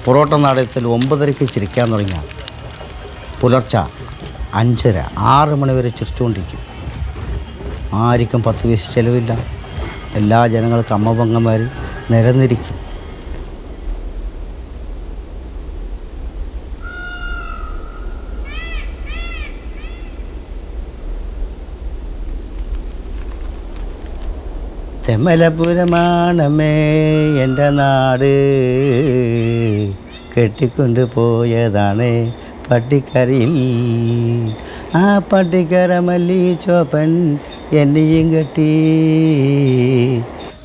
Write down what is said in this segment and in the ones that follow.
പൊറോട്ട നാടകത്തിൽ 9:30 ചിരിക്കാൻ തുടങ്ങിയ പുലർച്ചെ 5:30 6 മണി വരെ ചിരിച്ചുകൊണ്ടിരിക്കും. ആർക്കും 10 പൈസ ചിലവില്ല. എല്ലാ ജനങ്ങൾക്കും അമ്മപങ്കന്മാർ നിരന്നിരിക്കും. തെമ്മലപുരമാണമേ എൻ്റെ നാട്, കെട്ടിക്കൊണ്ട് പോയതാണ് പട്ടിക്കരയിൽ. ആ പട്ടിക്കര മല്ലി ചോപ്പൻ എന്നെയും കെട്ടി,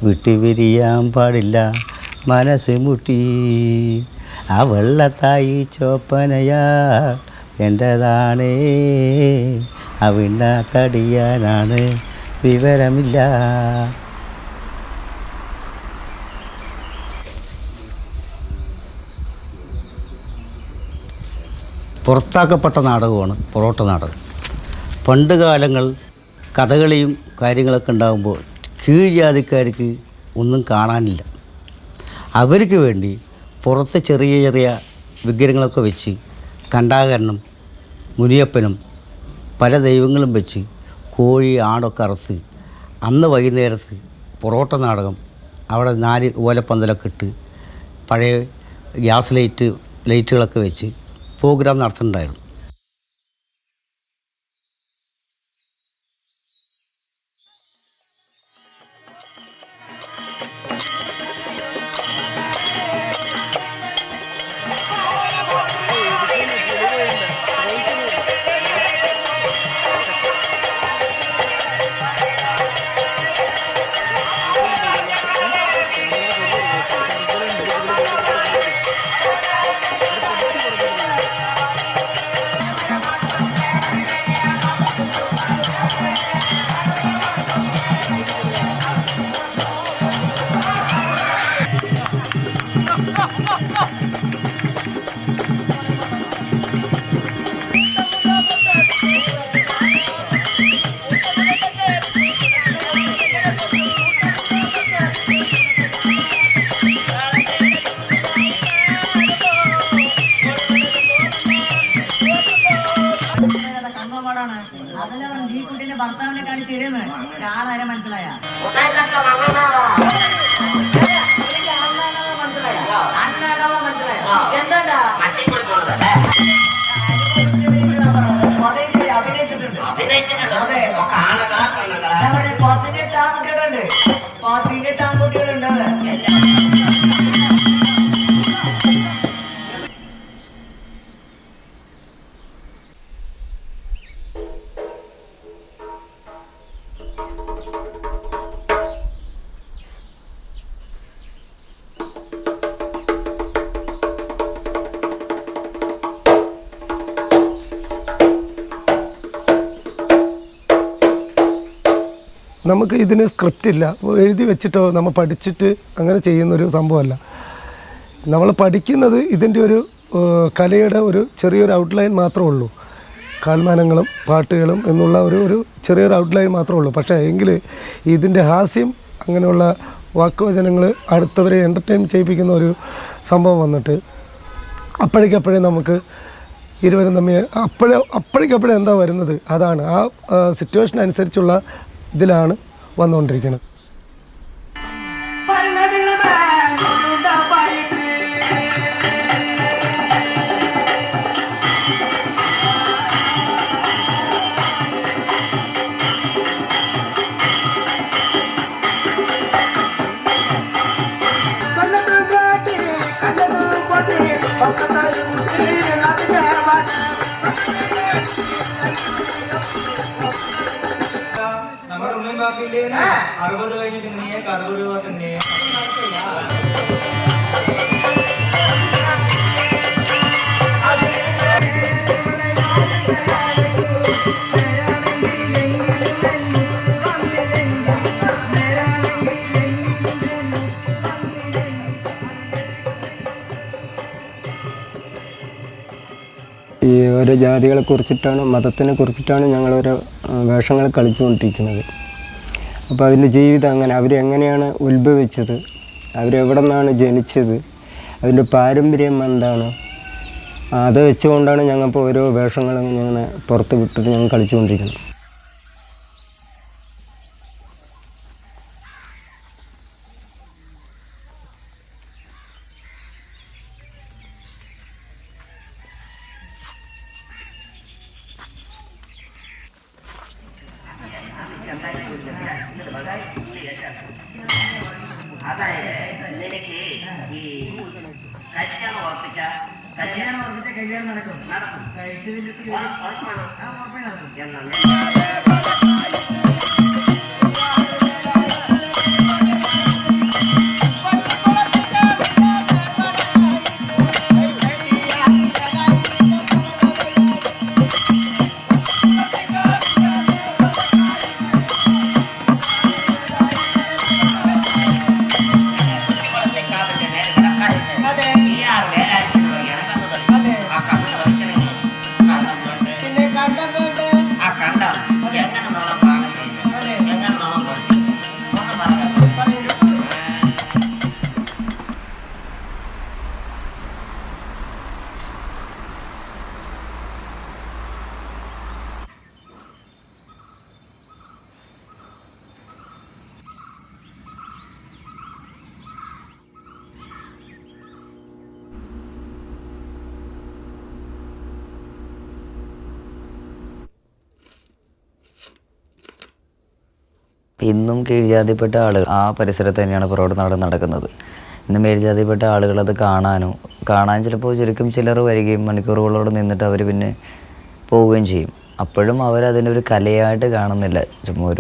വിട്ടുപിരിയാൻ പാടില്ല മനസ്സ് മുട്ടി. ആ വെള്ളത്തായി ചോപ്പനയാ എൻ്റെതാണേ, അവിണ്ണ തടിയാനാണ് വിവരമില്ല. പുറത്താക്കപ്പെട്ട നാടകമാണ് പൊറോട്ട നാടകം. പണ്ട് കാലങ്ങൾ കഥകളിയും കാര്യങ്ങളൊക്കെ ഉണ്ടാകുമ്പോൾ കീഴ്ജാതിക്കാർക്ക് ഒന്നും കാണാനില്ല. അവർക്ക് വേണ്ടി പുറത്ത് ചെറിയ ചെറിയ വിഗ്രഹങ്ങളൊക്കെ വെച്ച് കണ്ടാകരണം മുനിയപ്പനും പല ദൈവങ്ങളും വെച്ച് കോഴി ആടൊക്കെ അറുത്ത് അന്ന് വൈകുന്നേരത്ത് പൊറോട്ട നാടകം അവിടെ 4 ഓലപ്പന്തലൊക്കെ ഇട്ട് പഴയ ഗ്യാസ് ലൈറ്റുകളൊക്കെ വെച്ച് പ്രോഗ്രാം നടത്തുന്നുണ്ടായിരുന്നു. ഭർത്താവിനെ കാണിച്ചിരുന്ന് ആളാരെ മനസ്സിലായ എന്താ അതെ 18 ആൺകുട്ടികളുണ്ട് 18 ആൺകുട്ടികളുണ്ട്. നമുക്ക് ഇതിന് സ്ക്രിപ്റ്റ് ഇല്ല, എഴുതി വെച്ചിട്ടോ നമ്മൾ പഠിച്ചിട്ട് അങ്ങനെ ചെയ്യുന്നൊരു സംഭവമല്ല. നമ്മൾ പഠിക്കുന്നത് ഇതിൻ്റെ ഒരു കലയുടെ ഒരു ചെറിയൊരു ഔട്ട്ലൈൻ മാത്രമേ ഉള്ളൂ. കാൽമാനങ്ങളും പാട്ടുകളും എന്നുള്ള ഒരു ചെറിയൊരു ഔട്ട്ലൈൻ മാത്രമേ ഉള്ളൂ. പക്ഷേ എങ്കിൽ ഇതിൻ്റെ ഹാസ്യം അങ്ങനെയുള്ള വാക്കുവചനങ്ങൾ അടുത്തവരെ എൻ്റർടൈൻ ചെയ്യിപ്പിക്കുന്ന ഒരു സംഭവം വന്നിട്ട് അപ്പോഴേക്കപ്പോഴേ നമുക്ക് ഇരുവരും തമ്മിൽ അപ്പോഴേക്കപ്പോഴേ എന്താ വരുന്നത് അതാണ് ആ സിറ്റുവേഷൻ അനുസരിച്ചുള്ള ഇതിലാണ് വന്നുകൊണ്ടിരിക്കുന്നത്. Arba doa ini seni, karbo doa seni. ഈ ഓരോ ജാതികളെ കുറിച്ചിട്ടാണ്, മതത്തിനെ കുറിച്ചിട്ടാണ് ഞങ്ങളോരോ വേഷങ്ങൾ കളിച്ചുകൊണ്ടിരിക്കുന്നത്. അപ്പോൾ അതിൻ്റെ ജീവിതം അങ്ങനെ, അവരെങ്ങനെയാണ് ഉത്ഭവിച്ചത്, അവരെവിടെ നിന്നാണ് ജനിച്ചത്, അതിൻ്റെ പാരമ്പര്യം എന്താണ്, അത് വെച്ചുകൊണ്ടാണ് ഞങ്ങളിപ്പോൾ ഓരോ വേഷങ്ങളും ഞങ്ങൾ പുറത്ത് വിട്ടിട്ട് ഞങ്ങൾ കളിച്ചുകൊണ്ടിരിക്കുന്നത്. ഇന്നും കീഴ്ജാതിപ്പെട്ട ആളുകൾ ആ പരിസരത്ത് തന്നെയാണ് പുറകോട്ട് നാടകം നടക്കുന്നത്. ഇന്ന് മേൽജാതിപ്പെട്ട ആളുകൾ അത് കാണാൻ ചിലപ്പോൾ ചുരുക്കം ചിലർ വരികയും മണിക്കൂറുകളോട് നിന്നിട്ട് അവർ പിന്നെ പോവുകയും ചെയ്യും. അപ്പോഴും അവരതിനൊരു കലയായിട്ട് കാണുന്നില്ല. ചുമ്മാ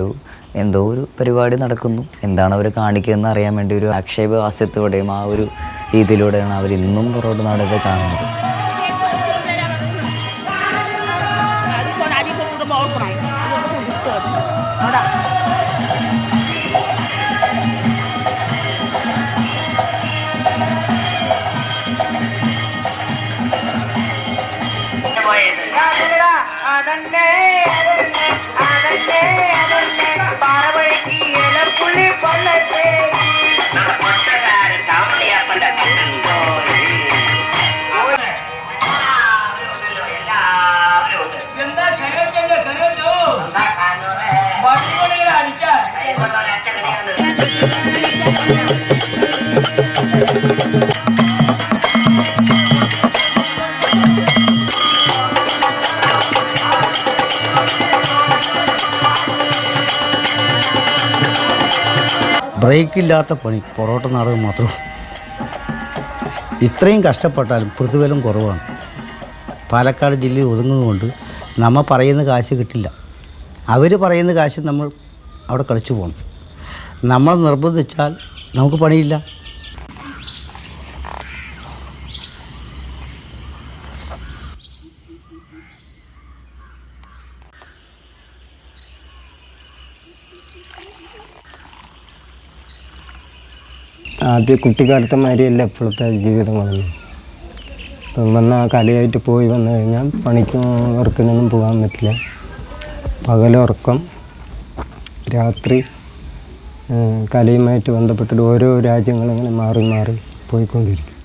എന്തോ ഒരു പരിപാടി നടക്കുന്നു, എന്താണ് അവർ കാണിക്കുന്നതെന്ന് അറിയാൻ വേണ്ടി ഒരു ആക്ഷേപഹാസ്യത്തോടെയും ആ ഒരു രീതിയിലൂടെയാണ് അവർ ഇന്നും പുറകോട്ട് നാടകത്തെ കാണുന്നത്. ബ്രേക്കില്ലാത്ത പണി പൊറോട്ട നാടകം മാത്രം. ഇത്രയും കഷ്ടപ്പെട്ടാലും പ്രതിഫലം കുറവാണ്. പാലക്കാട് ജില്ലയിൽ ഒതുങ്ങുന്നതുകൊണ്ട് നമ്മൾ പറയുന്ന കാശ് കിട്ടില്ല. അവർ പറയുന്ന കാശ് നമ്മൾ അവിടെ കളിച്ചു പോകണം. നമ്മൾ നിർബന്ധിച്ചാൽ നമുക്ക് പണിയില്ല. ആദ്യ കുട്ടിക്കാലത്തെ മാതിരിയല്ല ഇപ്പോഴത്തെ ജീവിതങ്ങളൊന്നും. ഇപ്പം വന്ന കലയായിട്ട് പോയി വന്നു കഴിഞ്ഞാൽ പണിക്കും വർക്കിനൊന്നും പോകാൻ പറ്റില്ല. പകലുറക്കം, രാത്രി കലയുമായിട്ട് ബന്ധപ്പെട്ടിട്ട് ഓരോ രാജ്യങ്ങളിങ്ങനെ മാറി മാറി പോയിക്കൊണ്ടിരിക്കും.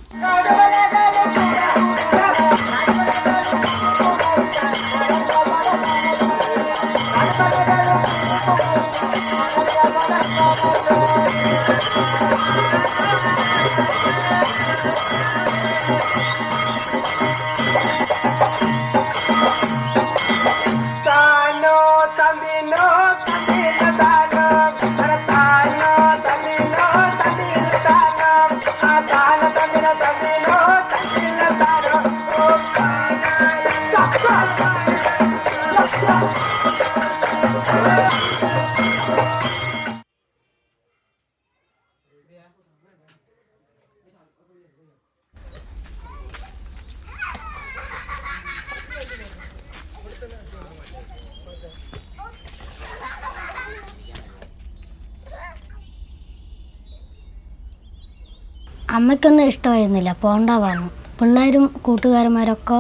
അമ്മയ്ക്കൊന്നും ഇഷ്ടമായിരുന്നില്ല, പോണ്ടാവാണ്. പിള്ളേരും കൂട്ടുകാരന്മാരൊക്കെ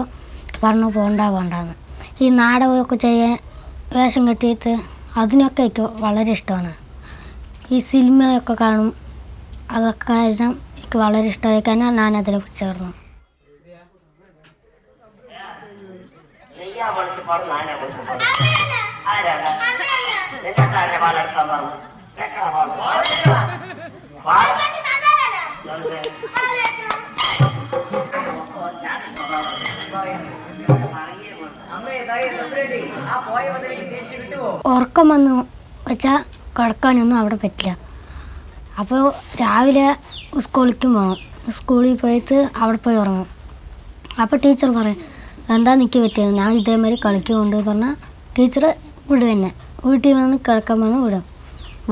പറഞ്ഞു പോണ്ടെന്ന്. ഈ നാടകമൊക്കെ ചെയ്യാൻ വേഷം കെട്ടിയിട്ട് അതിനൊക്കെ എനിക്ക് വളരെ ഇഷ്ടമാണ്. ഈ സിനിമയൊക്കെ കാണും, അതൊക്കെ കാരണം എനിക്ക് വളരെ ഇഷ്ടമായി കഴിഞ്ഞാൽ ഞാനതിൽ ചേർന്നു. ഉറക്കം വന്ന് വെച്ചാൽ കിടക്കാനൊന്നും അവിടെ പറ്റില്ല. അപ്പോൾ രാവിലെ സ്കൂളിലേക്കും പോകണം. സ്കൂളിൽ പോയിട്ട് അവിടെ പോയി ഉറങ്ങും. അപ്പോൾ ടീച്ചർ പറയും എന്താ നിൽക്കി പറ്റിയത്, ഞാൻ ഇതേമാതിരി കളിക്കുന്നുണ്ട് പറഞ്ഞാൽ ടീച്ചർ വിടുക തന്നെ. വീട്ടിൽ വന്ന് കിടക്കാൻ പറഞ്ഞാൽ വിടും.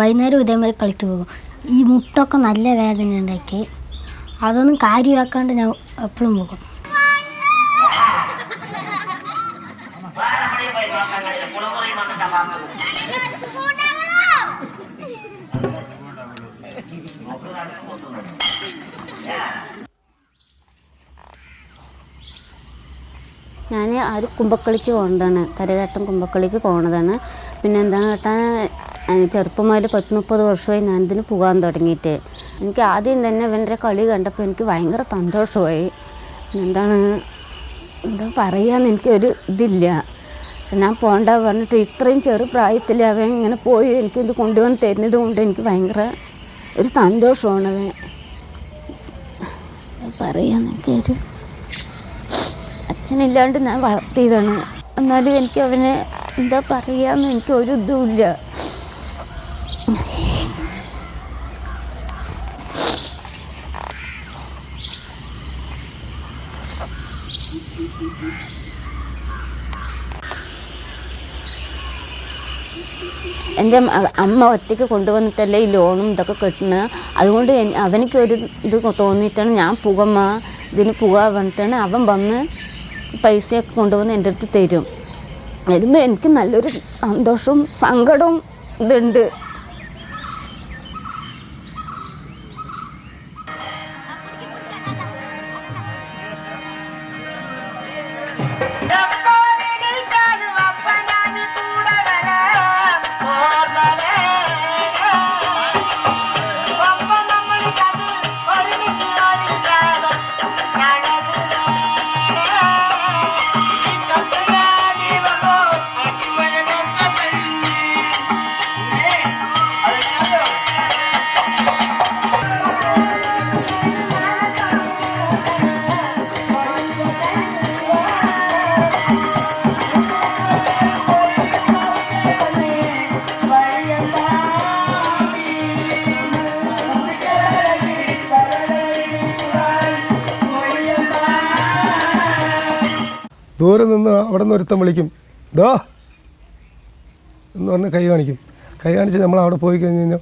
വൈകുന്നേരം ഇതേമാതിരി കളിക്ക് പോകും. ഈ മുട്ടൊക്കെ നല്ല വേദന ഉണ്ടാക്കി അതൊന്നും കാര്യമാക്കാണ്ട് ഞാൻ എപ്പോഴും പോകും. ഞാൻ ഒരു കുമ്പക്കളിക്ക് പോകുന്നതാണ്, കരകാട്ടം കുമ്പക്കളിക്ക് പോകുന്നതാണ്. പിന്നെ എന്താണെന്ന് കേട്ടാൽ ചെറുപ്പം മുതൽ 10-30 വർഷമായി ഞാനിതിന് പോകാൻ തുടങ്ങിയിട്ട്. എനിക്ക് ആദ്യം തന്നെ ഇവൻ്റെ കളി കണ്ടപ്പോൾ എനിക്ക് ഭയങ്കര സന്തോഷമായി. എന്താ പറയാമെന്ന് എനിക്കൊരു ഇതില്ല. പക്ഷെ ഞാൻ പോകണ്ട പറഞ്ഞിട്ട് ഇത്രയും ചെറു പ്രായത്തിൽ അവൻ ഇങ്ങനെ പോയി എനിക്കിത് കൊണ്ടുവന്ന് തരുന്നത് കൊണ്ട് എനിക്ക് ഭയങ്കര ഒരു സന്തോഷമാണ്. അവൻ പറയാമെന്ന് എനിക്കൊരു അച്ഛനില്ലാണ്ട് ഞാൻ വളർത്തിയതാണ്. എന്നാലും എനിക്ക് അവനെ എന്താ പറയാമെന്ന് എനിക്കൊരു ഇതുമില്ല. എൻ്റെ അമ്മ ഒറ്റയ്ക്ക് കൊണ്ടുവന്നിട്ടല്ലേ ഈ ലോണും ഇതൊക്കെ കെട്ടുന്നത്. അതുകൊണ്ട് അവനിക്കൊരു ഇത് തോന്നിയിട്ടാണ് ഞാൻ പുകമ്മ ഇതിന് പുക പറഞ്ഞിട്ടാണ് അവൻ വന്ന് പൈസയൊക്കെ കൊണ്ടുവന്ന് എൻ്റെ അടുത്ത് തരും. വരുമ്പോൾ എനിക്ക് നല്ലൊരു സന്തോഷവും സങ്കടവും ഇതുണ്ട്. ദൂരെ നിന്ന് അവിടെ നിന്ന് ഒരുത്തം വിളിക്കും, ഡോ എന്ന് പറഞ്ഞ് കൈ കാണിക്കും. കൈ കാണിച്ച് നമ്മൾ അവിടെ പോയി കഴിഞ്ഞ് കഴിഞ്ഞാൽ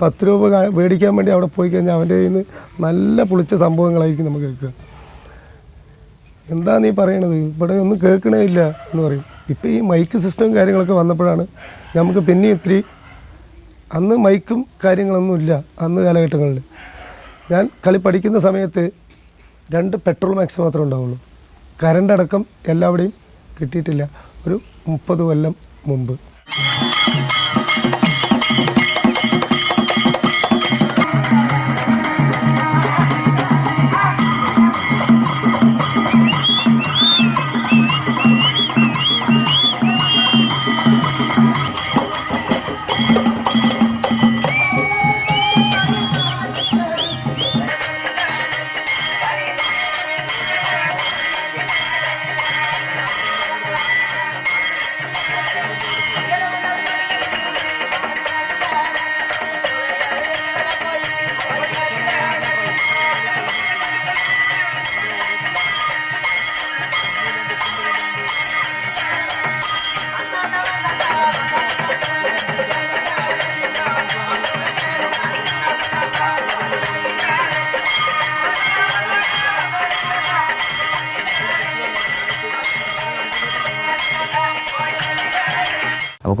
10 രൂപ മേടിക്കാൻ വേണ്ടി അവിടെ പോയി കഴിഞ്ഞാൽ അവൻ്റെ കയ്യിൽ നിന്ന് നല്ല പുളിച്ച സംഭവങ്ങളായിരിക്കും നമുക്ക് കേൾക്കുക. എന്താ നീ പറയണത്, ഇവിടെ ഒന്നും കേൾക്കണേ ഇല്ല എന്ന് പറയും. ഇപ്പോൾ ഈ മൈക്ക് സിസ്റ്റവും കാര്യങ്ങളൊക്കെ വന്നപ്പോഴാണ് നമുക്ക് പിന്നെ ഇത്തിരി, അന്ന് മൈക്കും കാര്യങ്ങളൊന്നും ഇല്ല അന്ന് കാലഘട്ടങ്ങളിൽ. ഞാൻ കളി പഠിക്കുന്ന സമയത്ത് 2 പെട്രോൾ മാക്സ് മാത്രമേ ഉണ്ടാവുള്ളൂ. കറണ്ട് അടക്കം എല്ലാവിടെയും കിട്ടിയിട്ടില്ല. ഒരു 30 കൊല്ലം മുമ്പ്.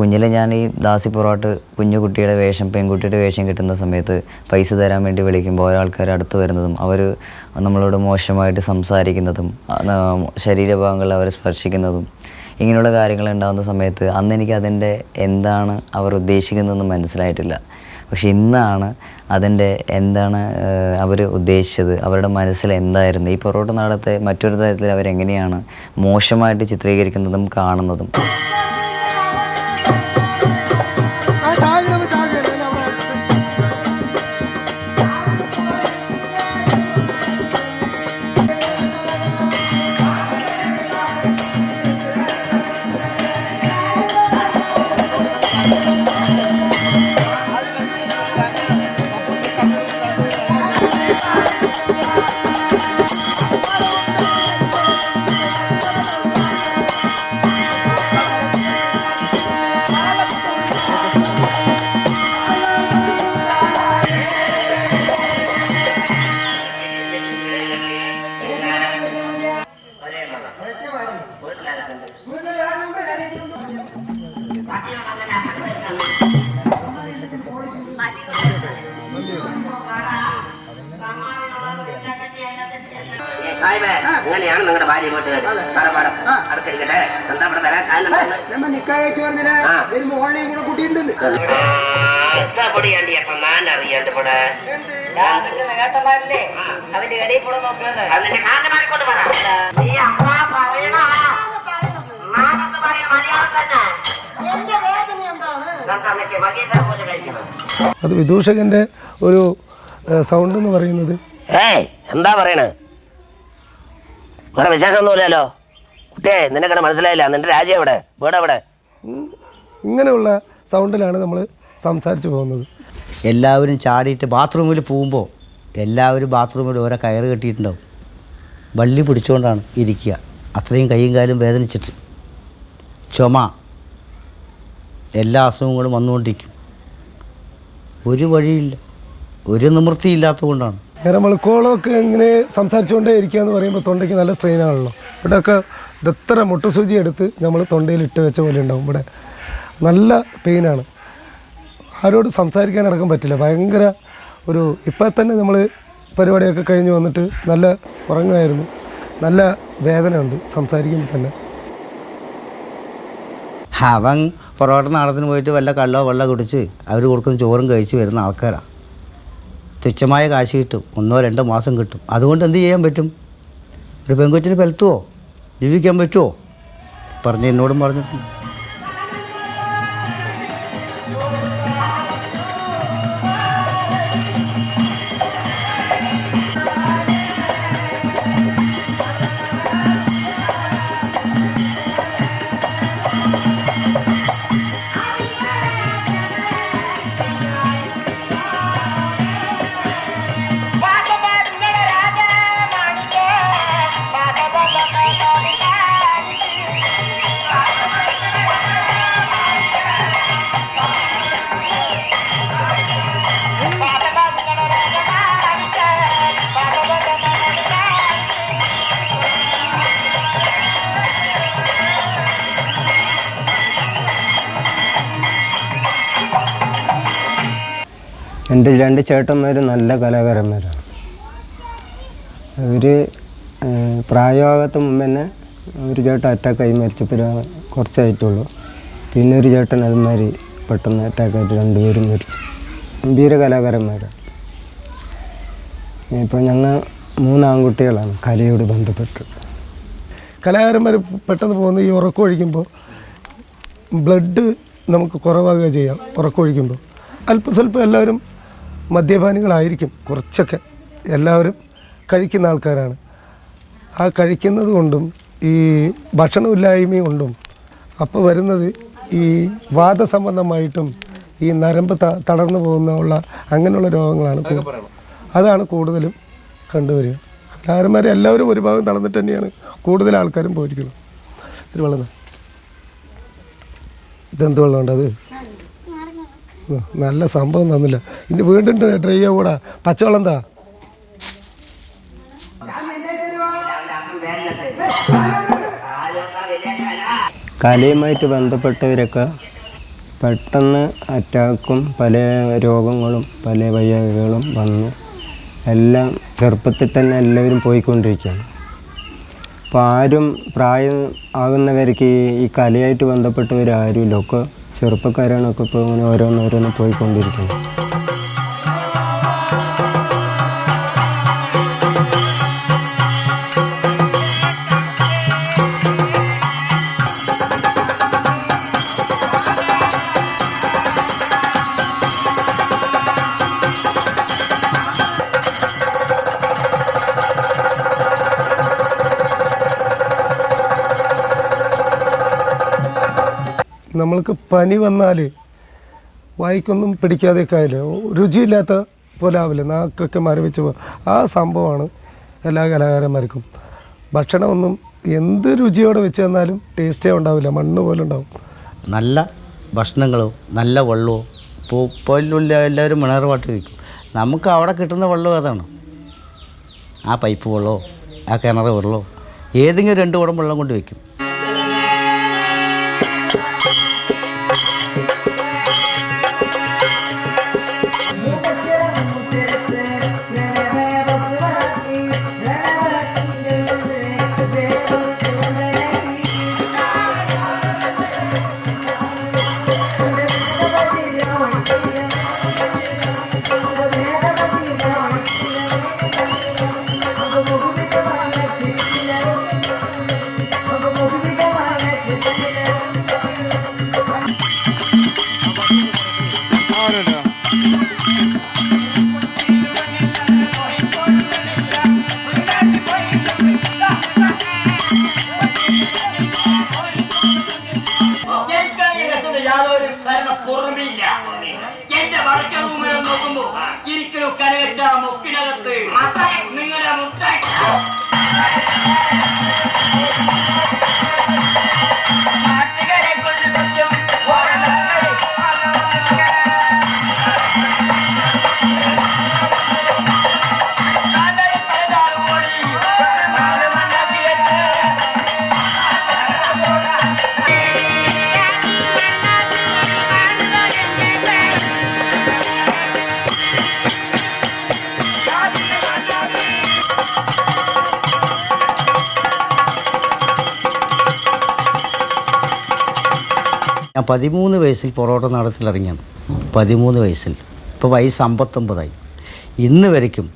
കുഞ്ഞിലെ ഞാൻ ഈ ദാസി പൊറോട്ട് കുഞ്ഞു കുട്ടിയുടെ വേഷം പെൺകുട്ടിയുടെ വേഷം കിട്ടുന്ന സമയത്ത് പൈസ തരാൻ വേണ്ടി വിളിക്കുമ്പോൾ ഓരോ ആൾക്കാർ അടുത്ത് വരുന്നതും അവർ നമ്മളോട് മോശമായിട്ട് സംസാരിക്കുന്നതും ശരീരഭാഗങ്ങൾ അവർ സ്പർശിക്കുന്നതും ഇങ്ങനെയുള്ള കാര്യങ്ങൾ ഉണ്ടാകുന്ന സമയത്ത് അന്ന് എനിക്ക് അതിൻ്റെ എന്താണ് അവർ ഉദ്ദേശിക്കുന്നതെന്ന് മനസ്സിലായിട്ടില്ല. പക്ഷെ ഇന്നാണ് അതിൻ്റെ എന്താണ് അവർ ഉദ്ദേശിച്ചത്, അവരുടെ മനസ്സിൽ എന്തായിരുന്നു, ഈ പൊറോട്ട നാടകത്തെ മറ്റൊരു തരത്തിൽ അവരെങ്ങനെയാണ് മോശമായിട്ട് ചിത്രീകരിക്കുന്നതും കാണുന്നതും. അങ്ങനെയാണ് നിങ്ങളുടെ ഭാര്യ ഇങ്ങോട്ട് തറപാടം അടുത്തിരിക്കട്ടെ. എന്താ ഇവിടെ വരാൻ പൊടിയാണ്ടി അപ്പൊ ഞാൻ അറിയാണ്ട് ഇവിടെ അതിന്റെ ഇടയിൽ കൂടെ നോക്കുന്നത് അതിന്റെ കാരണമായിക്കൊണ്ട് പറ. നീ അമ്മാ പറയണ മലയാളം തന്നെ മകേശ്വര പൂജ കഴിക്കുന്നത്. അത് വിദൂഷകൻ്റെ ഒരു സൗണ്ട് എന്ന് പറയുന്നത്. എന്താ പറയണേ? വേറെ വിശേഷമൊന്നുമില്ലല്ലോ കുട്ടിയെ, നിനക്കടെ മനസ്സിലായില്ല. നിന്റെ രാജ്യം എവിടെ, വീട് എവിടെ? ഇങ്ങനെയുള്ള സൗണ്ടിലാണ് നമ്മൾ സംസാരിച്ച് പോകുന്നത്. എല്ലാവരും ചാടിയിട്ട് ബാത്റൂമിൽ പോകുമ്പോൾ എല്ലാവരും ബാത്റൂമിൽ ഓരോ കയറ് കെട്ടിയിട്ടുണ്ടാവും. വള്ളി പിടിച്ചുകൊണ്ടാണ് ഇരിക്കുക. അത്രയും കൈയും കാലും വേദനിച്ചിട്ട് ചുമ എല്ലാ അസുഖങ്ങളും വന്നുകൊണ്ടിരിക്കും. ഒരു വഴിയില്ല, ഒരു നിവൃത്തിയില്ലാത്തത് കൊണ്ടാണ്. നേരെ വെളുക്കോളമൊക്കെ ഇങ്ങനെ സംസാരിച്ചുകൊണ്ടേ ഇരിക്കുക എന്ന് പറയുമ്പോൾ തൊണ്ടയ്ക്ക് നല്ല സ്ട്രെയിനാണല്ലോ. ഇവിടെയൊക്കെ ഇതെത്ര മുട്ടുസൂചി എടുത്ത് നമ്മൾ തൊണ്ടയിൽ ഇട്ട് വെച്ച പോലെ ഉണ്ടാവും. ഇവിടെ നല്ല പെയിനാണ്. ആരോട് സംസാരിക്കാനടക്കം പറ്റില്ല. ഭയങ്കര ഒരു ഇപ്പോൾ തന്നെ നമ്മൾ പരിപാടിയൊക്കെ കഴിഞ്ഞ് വന്നിട്ട് നല്ല ഉറങ്ങുമായിരുന്നു. നല്ല വേദന ഉണ്ട് സംസാരിക്കുമ്പോൾ തന്നെ. അവൻ പൊറോട്ട നാടകത്തിന് പോയിട്ട് വല്ല കള്ളോ വെള്ളം കുടിച്ച് അവർ കൊടുക്കുന്ന ചോറും കഴിച്ച് വരുന്ന ആൾക്കാരാണ്. തുച്ഛമായ കാശ് കിട്ടും, 1-2 മാസം കിട്ടും. അതുകൊണ്ട് എന്ത് ചെയ്യാൻ പറ്റും? ഒരു പെൺകൊച്ചിന് പെലത്തുവോ, ജീവിക്കാൻ പറ്റുമോ? പറഞ്ഞ് എന്നോടും പറഞ്ഞിട്ടുണ്ട്. എൻ്റെ 2 ചേട്ടന്മാർ നല്ല കലാകാരന്മാരാണ്. അവർ പ്രായമാകത്ത മുമ്പ് തന്നെ ഒരു ചേട്ടൻ അറ്റാക്കായി മരിച്ചപ്പോൾ കുറച്ചായിട്ടുള്ളൂ. പിന്നെ ഒരു ചേട്ടൻ അതുമാതിരി പെട്ടെന്ന് അറ്റാക്കായിട്ട് 2 പേരും മരിച്ചു. ഗംഭീര കലാകാരന്മാരാണ്. ഇപ്പോൾ ഞങ്ങൾ 3 ആൺകുട്ടികളാണ് കലയോട് ബന്ധപ്പെട്ട്. കലാകാരന്മാർ പെട്ടെന്ന് പോകുന്ന ഈ ഉറക്കമൊഴിക്കുമ്പോൾ ബ്ലഡ് നമുക്ക് കുറവാകുക ചെയ്യാം. ഉറക്കമൊഴിക്കുമ്പോൾ അല്പസ്വല്പം എല്ലാവരും മദ്യപാനികളായിരിക്കും, കുറച്ചൊക്കെ എല്ലാവരും കഴിക്കുന്ന ആൾക്കാരാണ്. ആ കഴിക്കുന്നത് കൊണ്ടും ഈ ഭക്ഷണമില്ലായ്മ കൊണ്ടും അപ്പോൾ വരുന്നത് ഈ വാദസംബന്ധമായിട്ടും ഈ നരമ്പ് തളർന്നു പോകുന്ന അങ്ങനെയുള്ള രോഗങ്ങളാണ്. അതാണ് കൂടുതലും കണ്ടുവരിക. കലാകാരന്മാരെ എല്ലാവരും ഒരു ഭാഗം തളർന്നിട്ട് തന്നെയാണ് കൂടുതൽ ആൾക്കാരും പോയിരിക്കുന്നത്. ഇത്തിരി വെള്ളം ഇതെന്ത് വെള്ളമുണ്ട്? അത് നല്ല സംഭവം തന്നില്ല. ഇനി വീണ്ടും ട്രൈ കൂടാ. പച്ചവെള്ളം എന്താ? കലയുമായിട്ട് ബന്ധപ്പെട്ടവരൊക്കെ പെട്ടെന്ന് അറ്റാക്കും പല രോഗങ്ങളും പല വയ്യായ്കകളും വന്ന് എല്ലാം ചെറുപ്പത്തിൽ തന്നെ എല്ലാവരും പോയിക്കൊണ്ടിരിക്കുകയാണ്. അപ്പോൾ ആരും പ്രായം ആകുന്നവർക്ക് ഈ കലയായിട്ട് ബന്ധപ്പെട്ടവരാരുമില്ല. ഒക്കെ ചെറുപ്പക്കാരാണൊക്കെ ഇപ്പോൾ ഇങ്ങനെ ഓരോന്നോരോന്ന് പോയിക്കൊണ്ടിരിക്കുന്നത്. നമ്മൾക്ക് പനി വന്നാൽ വായിക്കൊന്നും പിടിക്കാതെയൊക്കെ ആയില്ലേ, രുചിയില്ലാത്ത പോലെ ആവില്ല, നാക്കൊക്കെ മരവിച്ച് ആ സംഭവമാണ് എല്ലാ കലാകാരന്മാർക്കും. ഭക്ഷണമൊന്നും എന്ത് രുചിയോടെ വെച്ച് തന്നാലും ടേസ്റ്റേ ഉണ്ടാവില്ല, മണ്ണ് പോലെ ഉണ്ടാവും. നല്ല ഭക്ഷണങ്ങളോ നല്ല വെള്ളമോ ഇപ്പോൾ എല്ലാവരും മിണർ വാട്ടർ കഴിക്കും. നമുക്ക് അവിടെ കിട്ടുന്ന വെള്ളം ഏതാണ്? ആ പൈപ്പ് വെള്ളമോ ആ കിണർ വെള്ളമോ ഏതെങ്കിലും 2 കുടം വെള്ളം കൊണ്ട് വയ്ക്കും. യാതൊരു ശരണ പുറമില്ല. എന്റെ വടക്ക റൂമിൽ നോക്കുമ്പോ ഇരിക്കലു കരകറ്റ മുക്കിനകത്ത് നിങ്ങളുടെ മുട്ട ഞാൻ 13 വയസ്സിൽ പൊറോട്ട നാടകത്തിലിറങ്ങിയാണ്. 13 വയസ്സിൽ. ഇപ്പോൾ വയസ്സ് 59ആയി. ഇന്ന് വരയ്ക്കും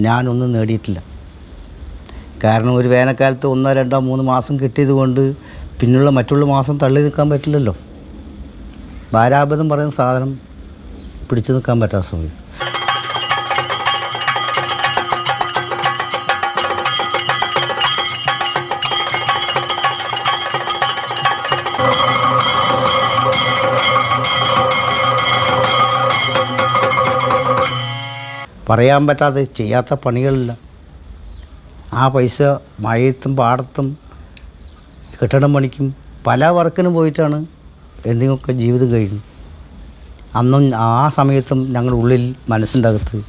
ഞാനൊന്നും നേടിയിട്ടില്ല. കാരണം ഒരു വേനൽക്കാലത്ത് 1, 2, 3 മാസം കിട്ടിയത് കൊണ്ട് പിന്നുള്ള മറ്റുള്ള മാസം തള്ളി നിൽക്കാൻ പറ്റില്ലല്ലോ. ഭാരാബദ്ധം പറയുന്ന സാധനം പിടിച്ചു നിൽക്കാൻ പറ്റാത്ത സമയം. പറയാൻ പറ്റാതെ ചെയ്യാത്ത പണികളില്ല. ആ പൈസ മഴയത്തും പാടത്തും കെട്ടിടം പണിക്കും പല വർക്കിനും പോയിട്ടാണ് എന്തെങ്കിലുമൊക്കെ ജീവിതം കഴിഞ്ഞു. അന്നും ആ സമയത്തും ഞങ്ങളുടെ ഉള്ളിൽ മനസ്സിൻ്റെ അകത്ത്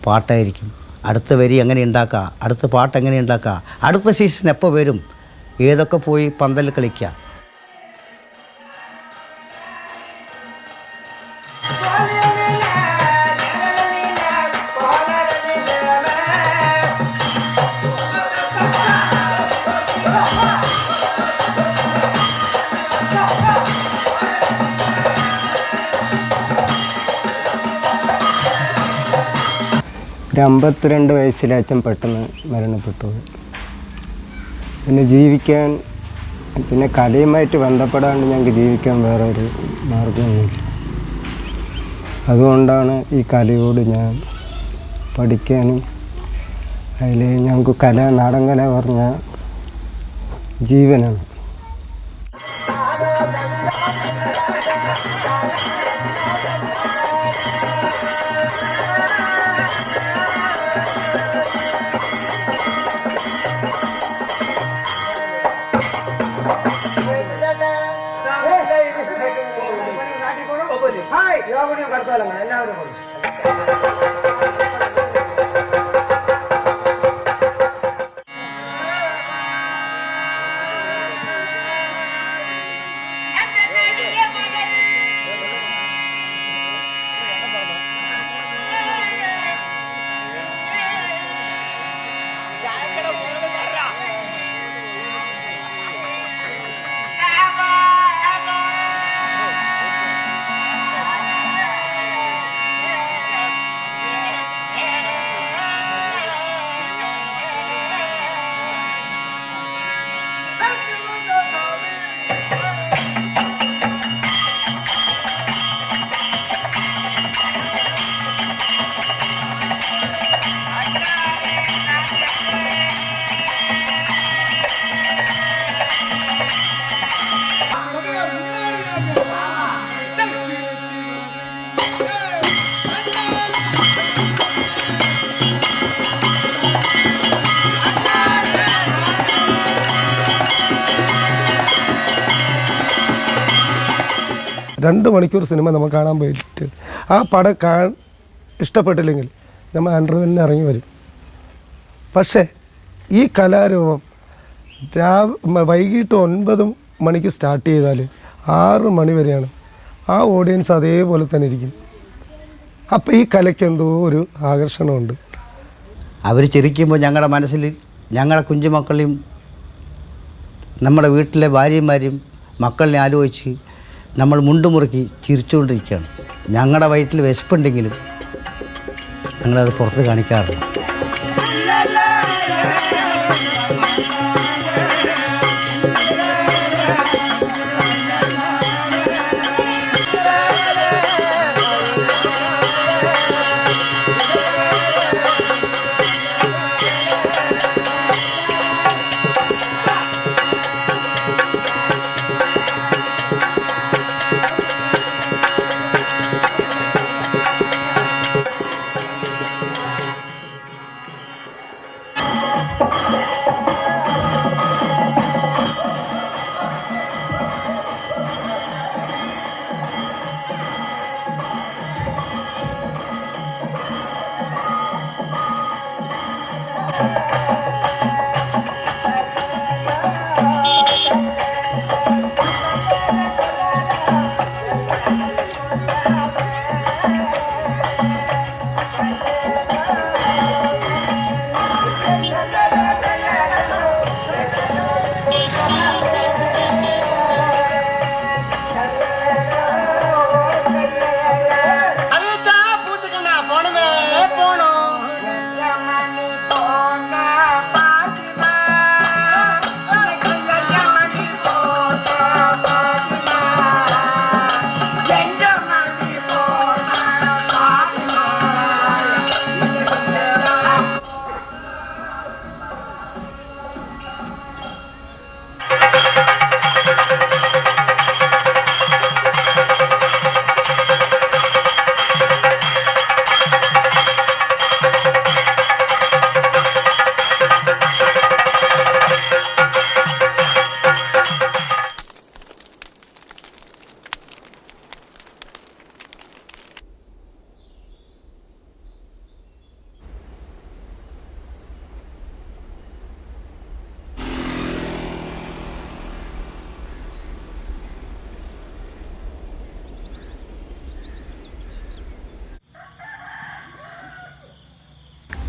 പാട്ടായിരിക്കും. അടുത്ത വരി എങ്ങനെ ഉണ്ടാക്കുക, അടുത്ത പാട്ട് എങ്ങനെ ഉണ്ടാക്കുക, അടുത്ത സീസൺ എപ്പോൾ വരും, ഏതൊക്കെ പോയി പന്തൽ കളിക്കുക. ഒരു 52 വയസ്സിൽ അച്ഛൻ പെട്ടെന്ന് മരണപ്പെട്ടു. പിന്നെ ജീവിക്കാൻ, പിന്നെ കലയുമായിട്ട് ബന്ധപ്പെടാണ്ട് ഞങ്ങൾക്ക് ജീവിക്കാൻ വേറെ ഒരു മാർഗമൊന്നുമില്ല. അതുകൊണ്ടാണ് ഈ കലയോട് ഞാൻ പഠിക്കാനും അതിൽ ഞങ്ങൾക്ക് നാടൻ കല പറഞ്ഞ ജീവനാണ്. 2 മണിക്കൂർ സിനിമ നമുക്ക് കാണാൻ പോയിട്ട് ആ പടം ഇഷ്ടപ്പെട്ടില്ലെങ്കിൽ നമ്മൾ അണ്ടർവെല്ലിന് ഇറങ്ങി വരും. പക്ഷേ ഈ കലാരൂപം വൈകിട്ട് 9 മണിക്ക് സ്റ്റാർട്ട് ചെയ്താൽ 6 മണി വരെയാണ് ആ ഓഡിയൻസ് അതേപോലെ തന്നെ ഇരിക്കും. അപ്പോൾ ഈ കലയ്ക്ക് എന്തോ ഒരു ആകർഷണമുണ്ട്. അവർ ചിരിക്കുമ്പോൾ ഞങ്ങളുടെ മനസ്സിൽ ഞങ്ങളുടെ കുഞ്ഞുമക്കളെയും നമ്മുടെ വീട്ടിലെ ഭാര്യമാരെയും മക്കളിനെ ആലോചിച്ച് നമ്മൾ മുണ്ടുമുറുക്കി ചിരിച്ചുകൊണ്ടിരിക്കുകയാണ്. ഞങ്ങളുടെ വയറ്റിൽ വിശപ്പുണ്ടെങ്കിലും ഞങ്ങളത് പുറത്ത് കാണിക്കാറില്ല.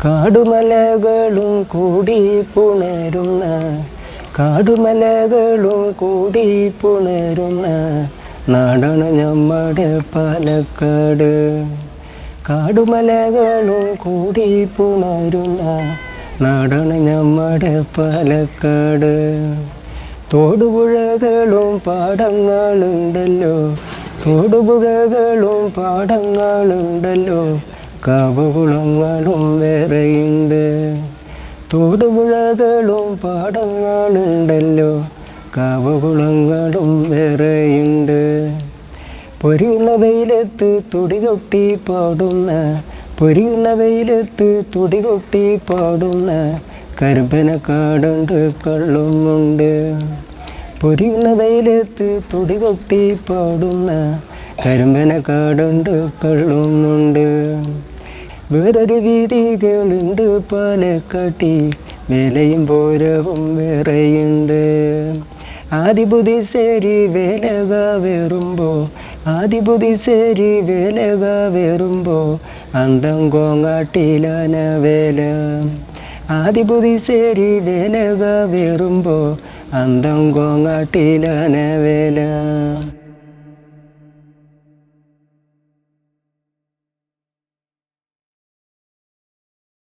കാടുമലകളും കൂടി പുണരുന്ന നാടാണ് നമ്മുടെ പാലക്കാട്. കാടുമലകളും കൂടി പുണരുന്ന നാടാണ് നമ്മുടെ പാലക്കാട്. തോടുപുഴകളും പാടങ്ങളുണ്ടല്ലോ കാവുകുളങ്ങളും വേറെയുണ്ട്. തോടുപുഴകളും പാടങ്ങളുണ്ടല്ലോ കാവുകുളങ്ങളും വേറെയുണ്ട്. പൊരിയുന്ന വെയിലത്ത് തുടികൊട്ടി പാടുന്ന കരുമ്പനക്കാടുണ്ട് കള്ളുമുണ്ട്. പൊരിയുന്ന വെയിലത്ത് തുടികൊട്ടി പാടുന്ന കരിമ്പനക്കാടുണ്ട് കള്ളുമുണ്ട്. വേറൊരു വീതികളുണ്ട് പാലക്കാട്ടി, വേലയും പോരവും വേറെയുണ്ട്. ആദിബുദ്ധിസേരി വേലക വേറുമ്പോ അന്തം കോങ്ങാട്ടിലാന വേല. ആദിബുദ്ധിസേരി വേലക വേറുമ്പോ അന്തം കോങ്ങാട്ടിലാന വേല.